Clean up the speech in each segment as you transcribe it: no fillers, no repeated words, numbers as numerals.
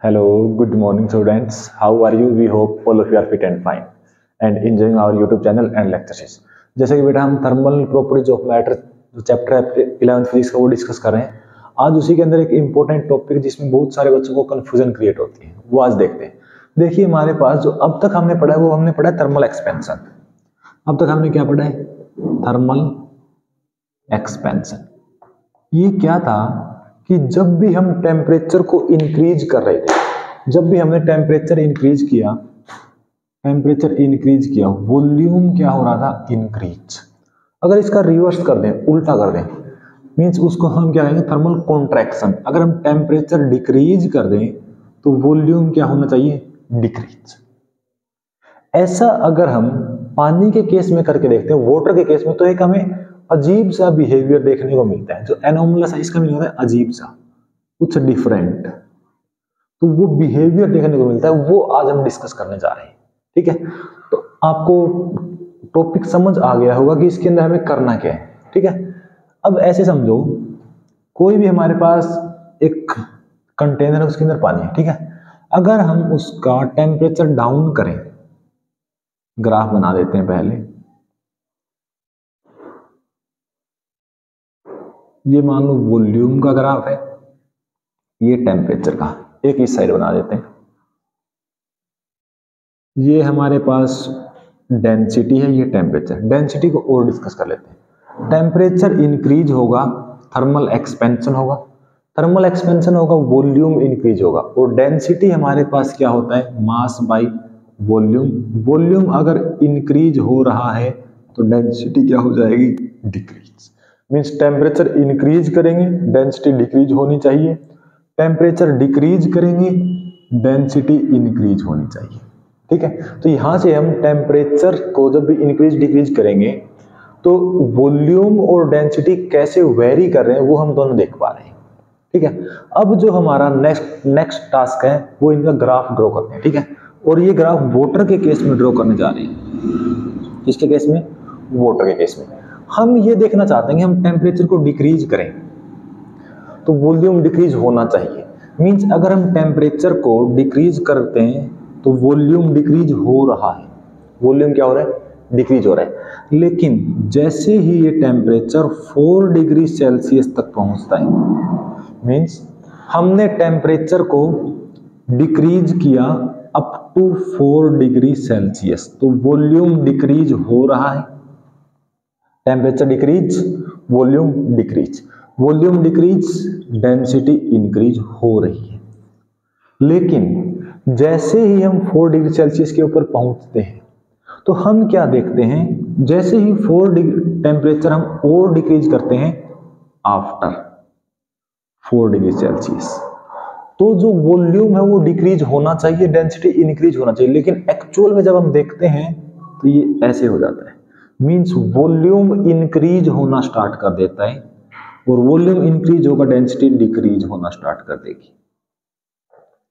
Hello, good morning, students. How are you? We hope all of you are fit and fine and enjoying our YouTube channel and lectures. जैसे कि बेटा हम thermal properties of matter जो chapter है 11th physics का वो discuss कर रहे हैं। आज उसी के अंदर एक इंपॉर्टेंट टॉपिक जिसमें बहुत सारे बच्चों को कंफ्यूजन क्रिएट होती है वो आज देखते हैं। देखिए हमारे पास जो अब तक हमने पढ़ा है वो हमने पढ़ा है थर्मल एक्सपेंशन। अब तक हमने क्या पढ़ा है? Thermal expansion. ये क्या था कि जब भी हम टेम्परेचर को इंक्रीज कर रहे थे, जब भी हमने टेम्परेचर इंक्रीज किया वॉल्यूम क्या हो रहा था? इंक्रीज। अगर इसका रिवर्स कर दें, उल्टा कर दें, मींस उसको हम क्या कहेंगे? Thermal contraction. अगर हम टेम्परेचर डिक्रीज कर दें तो वॉल्यूम क्या होना चाहिए? डिक्रीज। ऐसा अगर हम पानी के केस में करके देखते हैं, वाटर के केस में, तो एक हमें अजीब सा बिहेवियर देखने को मिलता है। जो एनोमलस है इसका मीनिंग होता है अजीब सा, कुछ डिफरेंट। तो वो बिहेवियर देखने को मिलता है, वो आज हम डिस्कस करने जा रहे हैं। ठीक है, तो आपको टॉपिक समझ आ गया होगा कि इसके अंदर हमें करना क्या है। ठीक है, अब ऐसे समझो कोई भी हमारे पास एक कंटेनर है, उसके अंदर पानी है। ठीक है, अगर हम उसका टेम्परेचर डाउन करें, ग्राफ बना देते हैं पहले। ये मान लो वॉल्यूम का ग्राफ है, ये टेम्परेचर का, एक इस साइड बना देते हैं। ये हमारे पास डेंसिटी है, ये टेम्परेचर। डेंसिटी को और डिस्कस कर लेते हैं। टेम्परेचर इंक्रीज होगा, थर्मल एक्सपेंशन होगा, थर्मल एक्सपेंशन होगा, वॉल्यूम इंक्रीज होगा। और डेंसिटी हमारे पास क्या होता है? Mass by volume. वॉल्यूम अगर इंक्रीज हो रहा है तो डेंसिटी क्या हो जाएगी? डिक्रीज। मीन्स टेम्परेचर इंक्रीज करेंगे, डेंसिटी डिक्रीज होनी चाहिए। टेम्परेचर डिक्रीज करेंगे, डेंसिटी इंक्रीज होनी चाहिए। ठीक है, तो यहां से हम टेम्परेचर को जब भी इंक्रीज डिक्रीज करेंगे तो वॉल्यूम और डेंसिटी कैसे वेरी कर रहे हैं वो हम दोनों देख पा रहे हैं। ठीक है, अब जो हमारा नेक्स्ट टास्क है वो इनका ग्राफ ड्रॉ करते हैं। ठीक है, और ये ग्राफ वाटर के केस में ड्रॉ करने जा रहे हैं। किसके केस में? वाटर के केस में। हम ये देखना चाहते हैं कि हम टेम्परेचर को डिक्रीज करें तो वॉल्यूम डिक्रीज होना चाहिए। मींस अगर हम टेम्परेचर को डिक्रीज करते हैं तो वॉल्यूम डिक्रीज हो रहा है। वॉल्यूम क्या हो रहा है? डिक्रीज हो रहा है। लेकिन जैसे ही ये टेम्परेचर 4 डिग्री सेल्सियस तक पहुंचता है, मींस हमने टेम्परेचर को डिक्रीज किया अप टू 4 डिग्री सेल्सियस, तो वॉल्यूम डिक्रीज हो रहा है। Temperature decrease, volume decrease, volume decrease, density increase हो रही है। लेकिन जैसे ही हम 4 डिग्री सेल्सियस के ऊपर पहुंचते हैं तो हम क्या देखते हैं? जैसे ही 4 डिग्री टेम्परेचर हम और डिक्रीज करते हैं आफ्टर 4 डिग्री सेल्सियस, तो जो वॉल्यूम है वो डिक्रीज होना चाहिए, डेंसिटी इंक्रीज होना चाहिए। लेकिन एक्चुअल में जब हम देखते हैं तो ये ऐसे हो जाता है। मींस वॉल्यूम इंक्रीज होना स्टार्ट कर देता है और वॉल्यूम इंक्रीज होगा, डेंसिटी डिक्रीज होना स्टार्ट कर देगी।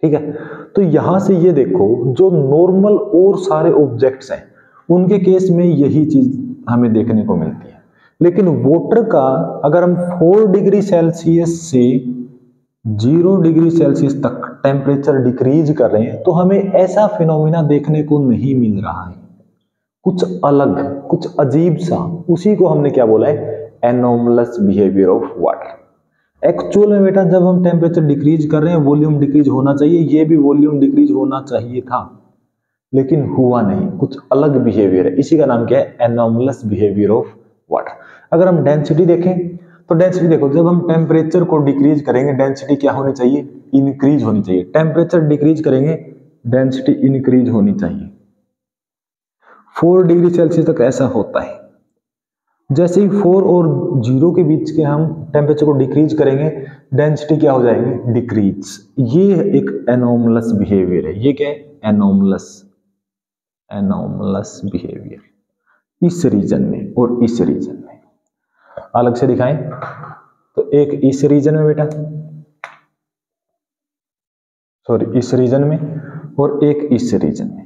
ठीक है, तो यहां से ये देखो जो नॉर्मल और सारे ऑब्जेक्ट्स हैं उनके केस में यही चीज हमें देखने को मिलती है। लेकिन वाटर का अगर हम 4 डिग्री सेल्सियस से 0 डिग्री सेल्सियस तक टेम्परेचर डिक्रीज कर रहे हैं तो हमें ऐसा फिनोमिना देखने को नहीं मिल रहा है, कुछ अलग, कुछ अजीब सा। उसी को हमने क्या बोला है? Anomalous behaviour of water. Actual में बेटा जब हम टेम्परेचर डिक्रीज कर रहे हैं वॉल्यूम डिक्रीज होना चाहिए, ये भी वॉल्यूम डिक्रीज होना चाहिए था, लेकिन हुआ नहीं, कुछ अलग बिहेवियर है। इसी का नाम क्या है? Anomalous behaviour of water. अगर हम डेंसिटी देखें तो डेंसिटी देखो, जब हम टेम्परेचर को डिक्रीज करेंगे डेंसिटी क्या होनी चाहिए? इंक्रीज होनी चाहिए। टेम्परेचर डिक्रीज करेंगे डेंसिटी इंक्रीज होनी चाहिए। 4 डिग्री सेल्सियस तक ऐसा होता है। जैसे ही 4 और 0 के बीच के हम टेम्परेचर को डिक्रीज करेंगे डेंसिटी क्या हो जाएगी? डिक्रीज। ये एक एनोमलस बिहेवियर है। ये क्या है? Anomalous behaviour. इस रीजन में और इस रीजन में अलग से दिखाएं तो एक इस रीजन में बेटा, सॉरी इस रीजन में, और एक इस रीजन में।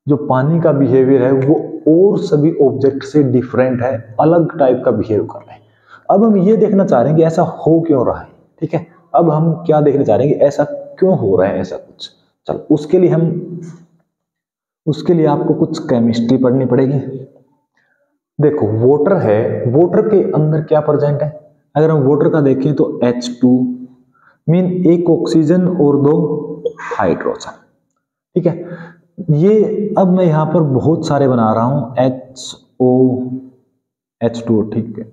जो पानी का बिहेवियर है वो और सभी ऑब्जेक्ट से डिफरेंट है, अलग टाइप का बिहेव कर रहे हैं। अब हम ये देखना चाह रहे हैं कि ऐसा हो क्यों रहा है। ठीक है, अब हम क्या देखना चाह रहे हैं कि ऐसा क्यों हो रहा है ऐसा कुछ। चलो उसके लिए आपको कुछ केमिस्ट्री पढ़नी पड़ेगी। देखो वाटर है, वाटर के अंदर क्या प्रेजेंट है, अगर हम वाटर का देखें तो H2 मीन एक ऑक्सीजन और 2 हाइड्रोजन, ठीक है। ये अब मैं यहां पर बहुत सारे बना रहा हूं, H2O, ठीक है,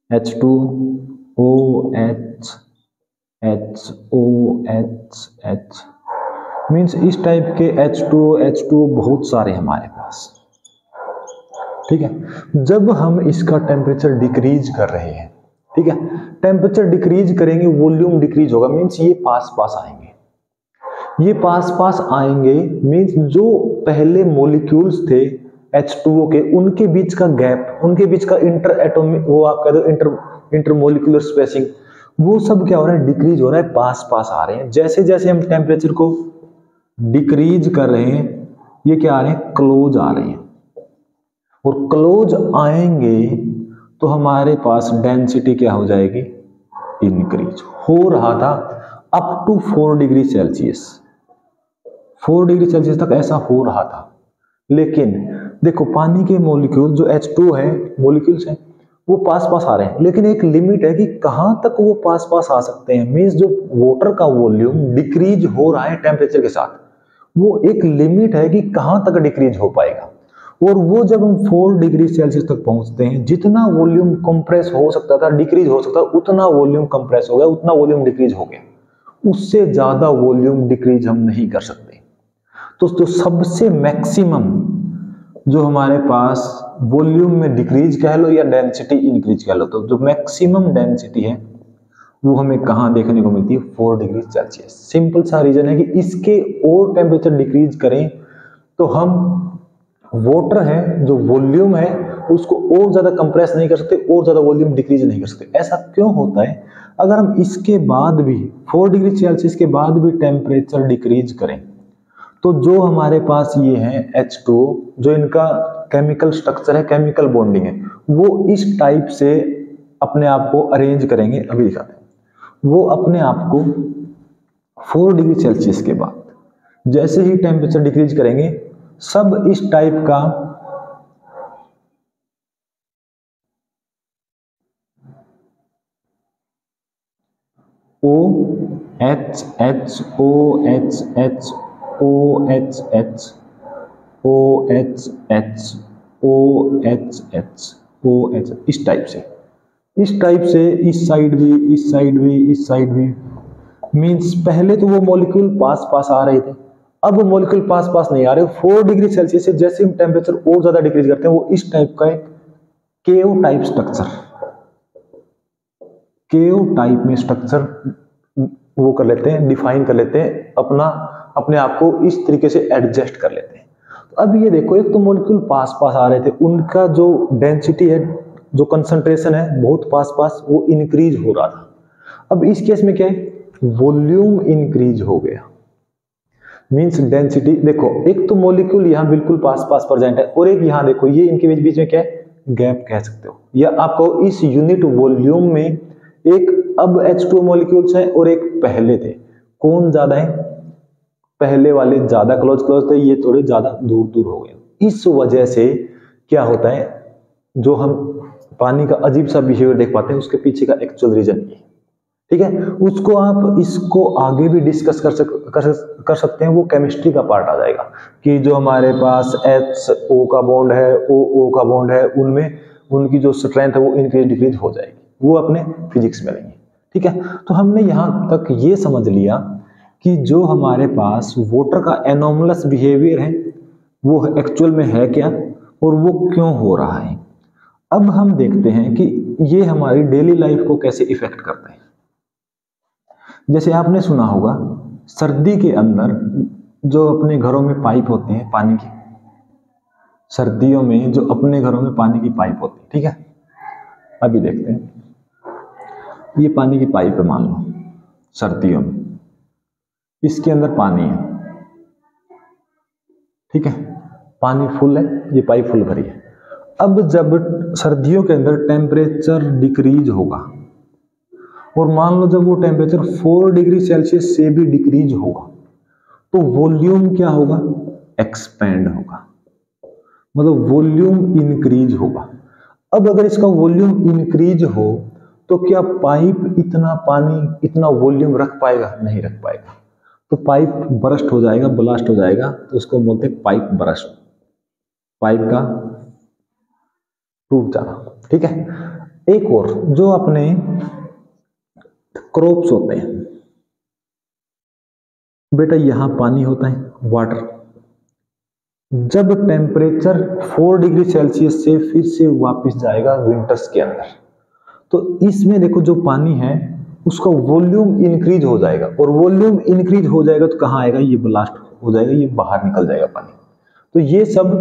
H2OH, H मीन्स इस टाइप के H2O बहुत सारे हमारे पास, ठीक है। जब हम इसका टेम्परेचर डिक्रीज कर रहे हैं, ठीक है, टेम्परेचर डिक्रीज करेंगे वॉल्यूम डिक्रीज होगा, मीन्स ये पास आएंगे, ये पास आएंगे मीन्स जो पहले मॉलिक्यूल्स थे H2O के, उनके बीच का गैप, उनके बीच का इंटर एटॉमिक, वो आप कह दो इंटर मॉलिक्यूलर स्पेसिंग, वो सब क्या हो रहा है, डिक्रीज हो रहा है, पास आ रहे हैं। जैसे जैसे हम टेम्परेचर को डिक्रीज कर रहे हैं, ये क्या आ रहे हैं, क्लोज आ रहे हैं, और क्लोज आएंगे तो हमारे पास डेंसिटी क्या हो जाएगी, इंक्रीज हो रहा था up to 4 degree Celsius, 4 degree Celsius तक ऐसा हो रहा था। लेकिन देखो पानी के मॉलिक्यूल जो H2 है, मॉलिक्यूल्स हैं, वो पास आ रहे हैं, लेकिन एक लिमिट है कि कहां तक वो पास आ सकते हैं। मींस जो वाटर का वॉल्यूम डिक्रीज हो रहा है टेम्परेचर के साथ, वो एक लिमिट है कि कहां तक डिक्रीज हो पाएगा, और वो जब हम 4 डिग्री सेल्सियस तक पहुंचते हैं, जितना वॉल्यूम कंप्रेस हो सकता था, डिक्रीज हो सकता था, उतना वॉल्यूम कंप्रेस हो गया, उतना वॉल्यूम डिक्रीज हो गया, उससे ज्यादा वॉल्यूम डिक्रीज हम नहीं कर सकते। तो जो सबसे मैक्सिमम जो हमारे पास वॉल्यूम में डिक्रीज कह लो या डेंसिटी इंक्रीज कह लो, तो जो मैक्सिमम डेंसिटी है वो हमें कहां देखने को मिलती है, 4 डिग्री सेल्सियस। सिंपल सा रीजन है कि इसके और टेम्परेचर डिक्रीज करें तो हम वाटर है जो वॉल्यूम है उसको और ज्यादा कंप्रेस नहीं कर सकते, और ज्यादा वॉल्यूम डिक्रीज नहीं कर सकते। ऐसा क्यों होता है, अगर हम इसके बाद भी 4 डिग्री सेल्सियस के बाद भी टेम्परेचर डिक्रीज करें, तो जो हमारे पास ये है H2O, जो इनका केमिकल स्ट्रक्चर है, केमिकल बॉन्डिंग है, वो इस टाइप से अपने आप को अरेंज करेंगे। अभी दिखाते हैं, वो अपने आप को 4 डिग्री सेल्सियस के बाद जैसे ही टेम्परेचर डिक्रीज करेंगे, सब इस टाइप का OH इस टाइप से, इस साइड भी मींस पहले तो वो मॉलिक्यूल पास आ रहे थे, अब वो मॉलिक्यूल पास नहीं आ रहे। 4 डिग्री सेल्सियस से जैसे हम टेम्परेचर और ज्यादा डिक्रीज करते हैं, वो इस टाइप का एक केव टाइप में स्ट्रक्चर वो कर लेते हैं, डिफाइन कर लेते हैं, अपने आप को इस तरीके से एडजस्ट कर लेते हैं। तो अब ये देखो, एक तो मॉलिक्यूल पास आ रहे थे, उनका जो डेंसिटी है, जो कंसंट्रेशन है बहुत पास, वो इंक्रीज हो रहा था। अब इस केस में क्या है, वॉल्यूम इंक्रीज हो गया, मींस डेंसिटी। देखो एक तो मॉलिक्यूल यहां बिल्कुल पास प्रेजेंट है, और एक यहां देखो, ये इनके बीच में क्या है, गैप कह सकते हो, या आपको इस यूनिट वॉल्यूम में एक अब H2O मॉलिक्यूल्स हैं और एक पहले थे, कौन ज्यादा है, पहले वाले ज्यादा क्लोज थे, ये थोड़े ज्यादा दूर हो गए। इस वजह से क्या होता है, जो हम पानी का अजीब सा बिहेवियर देख पाते हैं, उसके पीछे का एक्चुअल रीजन ये, ठीक है। उसको आप इसको आगे भी डिस्कस कर सकते हैं, वो केमिस्ट्री का पार्ट आ जाएगा, कि जो हमारे पास HO का बॉन्ड है, OO का बॉन्ड है, उनमें उनकी जो स्ट्रेंथ है वो इंक्रीज डिक्रीज हो जाएगी, वो अपने फिजिक्स में लेंगे, ठीक है। तो हमने यहां तक ये समझ लिया कि जो हमारे पास वाटर का एनोमलस बिहेवियर है वो एक्चुअल में है क्या, और वो क्यों हो रहा है। अब हम देखते हैं कि ये हमारी डेली लाइफ को कैसे इफेक्ट करता है। जैसे आपने सुना होगा, सर्दी के अंदर जो अपने घरों में पाइप होती है पानी की, सर्दियों में जो अपने घरों में पानी की पाइप होती है, ठीक है। अभी देखते हैं, ये पानी की पाइप है, मान लो सर्दियों में इसके अंदर पानी है, ठीक है, पानी फुल है, ये पाइप फुल भरी है। अब जब सर्दियों के अंदर टेम्परेचर डिक्रीज होगा और मान लो जब वो टेम्परेचर 4 डिग्री सेल्सियस से भी डिक्रीज होगा तो वॉल्यूम क्या होगा, एक्सपेंड होगा, मतलब वॉल्यूम इंक्रीज होगा। अब अगर इसका वॉल्यूम इंक्रीज हो तो क्या पाइप इतना पानी इतना वॉल्यूम रख पाएगा, नहीं रख पाएगा, तो पाइप बरस्ट हो जाएगा, ब्लास्ट हो जाएगा, तो उसको बोलते हैं पाइप बरस्ट, पाइप का टूट जाना। ठीक है, एक और जो अपने क्रॉप्स होते हैं बेटा, यहां पानी होता है, वाटर, जब टेम्परेचर 4 डिग्री सेल्सियस से फिर से वापस जाएगा विंटर्स के अंदर, तो इसमें देखो जो पानी है उसका वॉल्यूम इंक्रीज हो जाएगा, और वॉल्यूम इंक्रीज हो जाएगा तो कहां आएगा, ये ब्लास्ट हो जाएगा, ये बाहर निकल जाएगा पानी। तो ये सब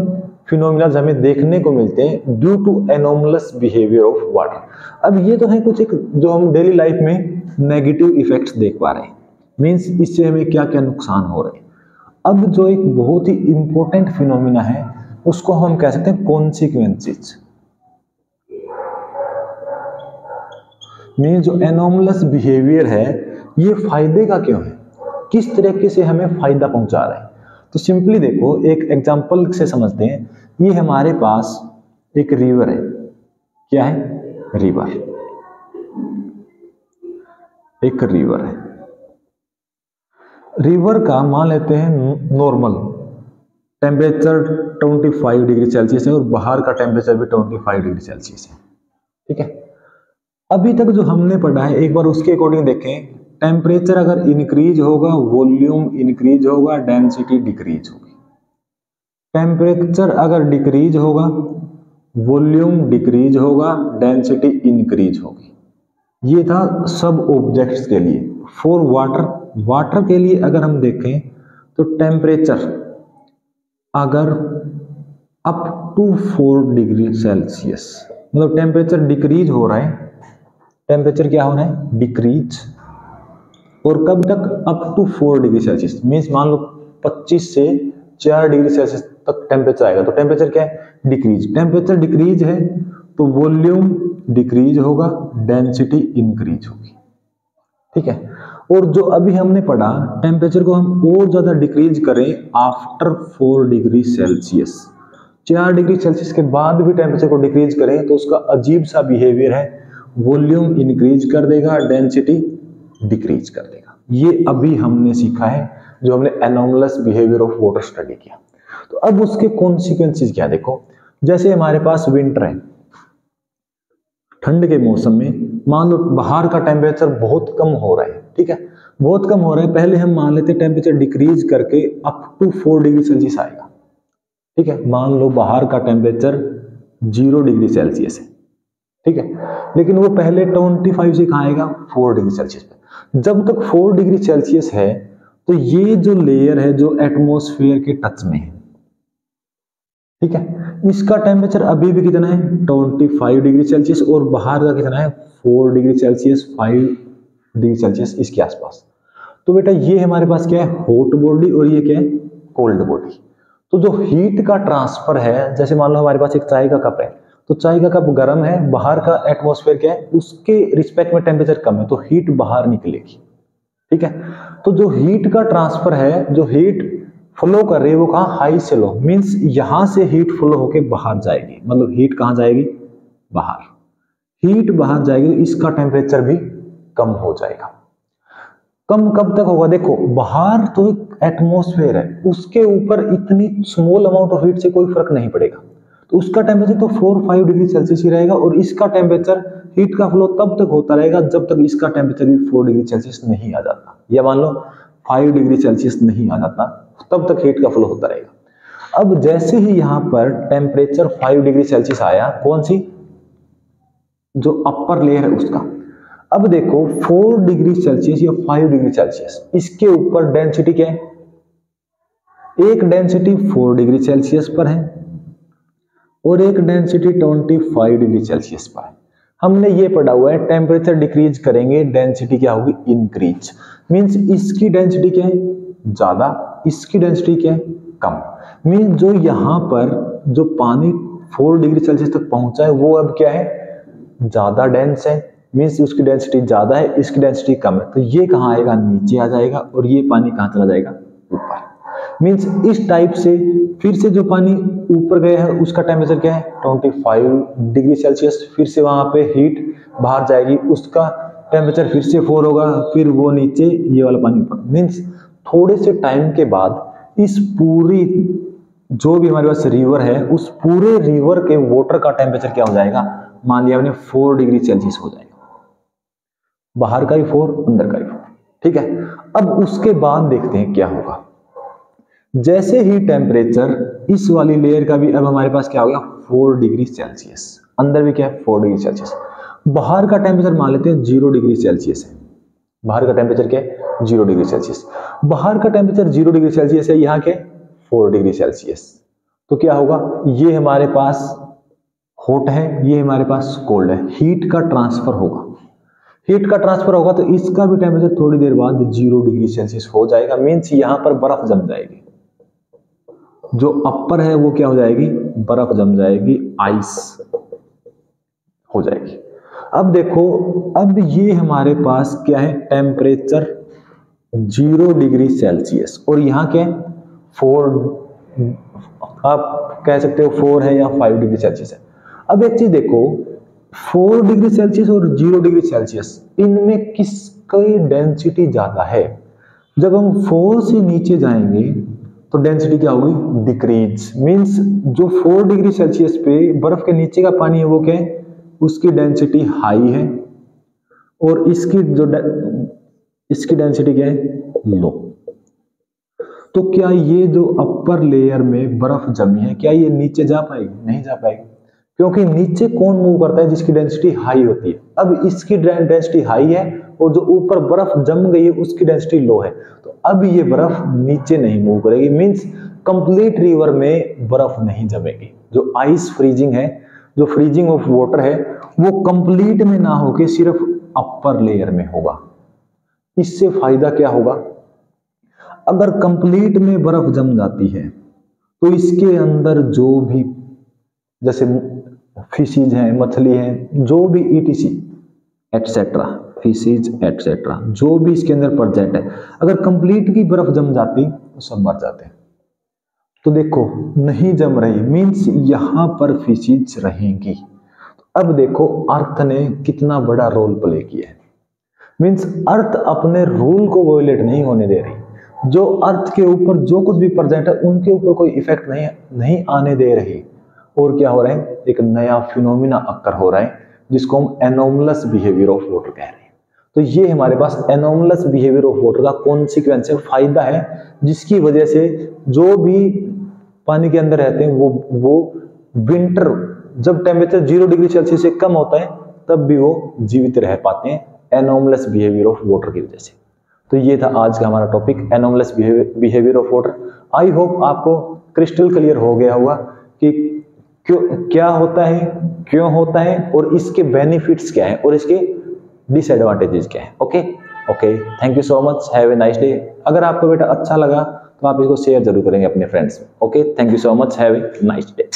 फिनोमिना हमें देखने को मिलते हैं due to anomalous behaviour of water. अब ये तो है कुछ एक जो हम डेली लाइफ में नेगेटिव इफेक्ट्स देख पा रहे हैं, मीन्स इससे हमें क्या क्या नुकसान हो रहे हैं। अब जो एक बहुत ही इंपॉर्टेंट फिनोमिना है उसको हम कह सकते हैं कॉन्सिक्वेंसेस, मीन्स जो एनोमलस बिहेवियर है ये फायदे का क्यों है, किस तरीके से हमें फायदा पहुंचा रहा है। तो सिंपली देखो, एक एग्जांपल से समझते हैं। ये हमारे पास एक रिवर है, क्या है, रिवर, एक रिवर है। रिवर का मान लेते हैं नॉर्मल टेम्परेचर 25 डिग्री सेल्सियस है और बाहर का टेम्परेचर भी 25 डिग्री सेल्सियस है। ठीक है, अभी तक जो हमने पढ़ा है एक बार उसके अकॉर्डिंग देखें। टेम्परेचर अगर इंक्रीज होगा वॉल्यूम इंक्रीज होगा, डेंसिटी डिक्रीज होगी। टेम्परेचर अगर डिक्रीज होगा वॉल्यूम डिक्रीज होगा, डेंसिटी इंक्रीज होगी। ये था सब ऑब्जेक्ट्स के लिए। फॉर वाटर, वाटर के लिए अगर हम देखें तो टेम्परेचर अगर अप टू 4 डिग्री सेल्सियस, मतलब टेम्परेचर डिक्रीज हो रहा है, टेम्परेचर क्या हो रहा है, डिक्रीज, और कब तक, up to 4 degree Celsius, means मान लो 25 से 4 डिग्री सेल्सियस तक टेम्परेचर आएगा, तो टेम्परेचर क्या है, डिक्रीज। टेम्परेचर डिक्रीज है तो वॉल्यूम डिक्रीज होगा, डेंसिटी इंक्रीज होगी। ठीक है, और जो अभी हमने पढ़ा टेम्परेचर को हम और ज्यादा डिक्रीज करें after 4 degree Celsius, 4 degree Celsius के बाद भी टेम्परेचर को डिक्रीज करें तो उसका अजीब सा बिहेवियर है, वॉल्यूम इंक्रीज कर देगा, डेंसिटी डिक्रीज कर देगा। ये अभी हमने सीखा है जो हमने anomalous behaviour of water study किया। तो अब उसके कॉन्सिक्वेंसेस क्या, देखो जैसे हमारे पास विंटर है, ठंड के मौसम में मान लो बाहर का टेम्परेचर बहुत कम हो रहा है। ठीक है, बहुत कम हो रहा है, पहले हम मान लेते टेम्परेचर डिक्रीज करके अप टू 4 डिग्री सेल्सियस आएगा। ठीक है, मान लो बाहर का टेम्परेचर 0 डिग्री सेल्सियस है। ठीक है, लेकिन वो पहले 25 से कहाँ आएगा, 4 डिग्री सेल्सियस पे। जब तक 4 डिग्री सेल्सियस है तो ये जो लेयर है जो एटमॉस्फेयर के टच में है, ठीक है, इसका टेम्परेचर अभी भी कितना है, 25 डिग्री सेल्सियस, और बाहर का कितना है, 4 डिग्री सेल्सियस, 5 डिग्री सेल्सियस, इसके आसपास। तो बेटा ये हमारे पास क्या है, हॉट बॉडी, और ये क्या है, कोल्ड बॉडी। तो जो हीट का ट्रांसफर है, जैसे मान लो हमारे पास एक चाय का कप है, तो चाय का कप गर्म है, बाहर का एटमॉस्फेयर क्या है, उसके रिस्पेक्ट में टेम्परेचर कम है, तो हीट बाहर निकलेगी। ठीक है, तो जो हीट का ट्रांसफर है, जो हीट फ्लो कर रही है वो कहाँ, हाई से लो, मींस यहां से हीट फ्लो होके बाहर जाएगी, मतलब हीट कहां जाएगी, बाहर। हीट बाहर जाएगी, इसका टेम्परेचर भी कम हो जाएगा। कम कब तक होगा, देखो बाहर तो एटमॉस्फेयर है, उसके ऊपर इतनी स्मॉल अमाउंट ऑफ हीट से कोई फर्क नहीं पड़ेगा, तो उसका टेम्परेचर तो 4-5 डिग्री सेल्सियस ही रहेगा, और इसका टेम्परेचर हीट का फ्लो तब तक होता रहेगा जब तक इसका टेम्परेचर भी 4 डिग्री सेल्सियस नहीं आ जाता, या मान लो 5 डिग्री सेल्सियस नहीं आ जाता, तब तक हीट का फ्लो होता रहेगा। अब जैसे ही यहां पर टेम्परेचर 5 डिग्री सेल्सियस आया, कौन सी, जो अपर लेयर है उसका, अब देखो 4 डिग्री सेल्सियस या 5 डिग्री सेल्सियस, इसके ऊपर डेंसिटी क्या है, एक डेंसिटी 4 डिग्री सेल्सियस पर है और एक डेंसिटी 25 डिग्री सेल्सियस पर है। हमने ये पढ़ा हुआ है टेम्परेचर डिक्रीज करेंगे डेंसिटी क्या होगी, इंक्रीज, मींस इसकी डेंसिटी क्या है, ज्यादा, इसकी डेंसिटी क्या है, कम। मींस जो यहां पर जो पानी 4 डिग्री सेल्सियस तक पहुंचा है वो अब क्या है, ज्यादा डेंस है, मीन्स उसकी डेंसिटी ज़्यादा है, इसकी डेंसिटी कम है, तो ये कहाँ आएगा, नीचे आ जाएगा, और ये पानी कहाँ चला जाएगा, ऊपर। मीन्स इस टाइप से फिर से जो पानी ऊपर गया है उसका टेम्परेचर क्या है, 25 डिग्री सेल्सियस, फिर से वहाँ पे हीट बाहर जाएगी, उसका टेम्परेचर फिर से 4 होगा, फिर वो नीचे, ये वाला पानी ऊपर। मीन्स थोड़े से टाइम के बाद इस पूरी जो भी हमारे पास रिवर है, उस पूरे रिवर के वाटर का टेम्परेचर क्या हो जाएगा, मान लिया हमने 4 डिग्री सेल्सियस हो जाएगा, बाहर का ही 4, अंदर का ही 4, ठीक है। अब उसके बाद देखते हैं क्या होगा। जैसे ही टेम्परेचर इस वाली लेयर का भी अब हमारे पास क्या हो गया, 4 डिग्री सेल्सियस, अंदर भी क्या है, 4 डिग्री सेल्सियस। बाहर का टेम्परेचर मान लेते हैं 0 डिग्री सेल्सियस है, बाहर का टेम्परेचर क्या है, 0 डिग्री सेल्सियस। बाहर का टेम्परेचर 0 डिग्री सेल्सियस है, यहाँ के 4 डिग्री सेल्सियस, तो क्या होगा, ये हमारे पास हॉट है, ये हमारे पास कोल्ड है, हीट का ट्रांसफर होगा, हीट का ट्रांसफर होगा, तो इसका भी टेम्परेचर थोड़ी देर बाद 0 डिग्री सेल्सियस हो जाएगा। मीन्स यहाँ पर बर्फ जम जाएगी, जो अपर है वो क्या हो जाएगी, बर्फ जम जाएगी, आइस हो जाएगी। अब देखो, अब ये हमारे पास क्या है, टेम्परेचर 0 डिग्री सेल्सियस, और यहाँ क्या है, 4, आप कह सकते हो 4 है या 5 डिग्री सेल्सियस है। अब एक चीज देखो, 4 डिग्री सेल्सियस और 0 डिग्री सेल्सियस, इनमें किसकी डेंसिटी ज्यादा है। जब हम 4 से नीचे जाएंगे तो डेंसिटी क्या होगी, डिक्रीज। मींस जो 4 डिग्री सेल्सियस पे बर्फ के नीचे का पानी है वो क्या है, उसकी डेंसिटी हाई है, और इसकी डेंसिटी क्या है, लो। तो क्या ये जो अपर लेयर में बर्फ जमी है, क्या ये नीचे जा पाएगी, नहीं जा पाएगी, क्योंकि नीचे कौन मूव करता है, जिसकी डेंसिटी हाई होती है। अब इसकी डेंसिटी हाई है, और जो ऊपर बर्फ जम गई है उसकी डेंसिटी लो है, तो अब ये बर्फ नीचे नहीं मूव करेगी। मींस कंप्लीट रिवर में बर्फ नहीं जमेगी। जो आइस फ्रीजिंग है, जो फ्रीजिंग ऑफ वाटर है, वो कंप्लीट में ना होके सिर्फ अपर लेयर में होगा। इससे फायदा क्या होगा, अगर कंप्लीट में बर्फ जम जाती है तो इसके अंदर जो भी, जैसे फिशीज हैं, मछली हैं, जो भी ETC एटसेट्रा, फिशीज एटसेट्रा, जो भी इसके अंदर प्रेजेंट है, अगर कंप्लीट की बर्फ जम जाती तो सब मर जाते। तो देखो नहीं जम रही, मींस यहां पर फिशीज रहेंगी। अब देखो अर्थ ने कितना बड़ा रोल प्ले किया है। मींस अर्थ अपने रूल को वॉयलेट नहीं होने दे रही। जो अर्थ के ऊपर जो कुछ भी प्रेजेंट है उनके ऊपर कोई इफेक्ट नहीं आने दे रही। और क्या हो रहा है, एक नया फिनोमिना अक्कर हो रहा है, जिसको हम एनोमलस बिहेवियर ऑफ वाटर कह रहे हैं। तो ये हमारे पास एनोमलस बिहेवियर ऑफ वाटर का कॉन्सिक्वेंस है, फायदा है, जिसकी वजह से जो भी पानी के अंदर रहते हैं वो विंटर, जब टेम्परेचर 0 डिग्री सेल्सियस से कम होता है तब भी वो जीवित रह पाते हैं, एनोमलस बिहेवियर ऑफ वाटर की वजह से। तो ये था आज का हमारा topic, anomalous behaviour of water. I hope आपको क्रिस्टल क्लियर हो गया होगा कि क्या होता है, क्यों होता है, और इसके बेनिफिट्स क्या है और इसके डिसएडवांटेजेस क्या है। Okay, thank you so much, have a nice day. अगर आपको बेटा अच्छा लगा तो आप इसको शेयर जरूर करेंगे अपने फ्रेंड्स में। Okay, thank you so much, have a nice day.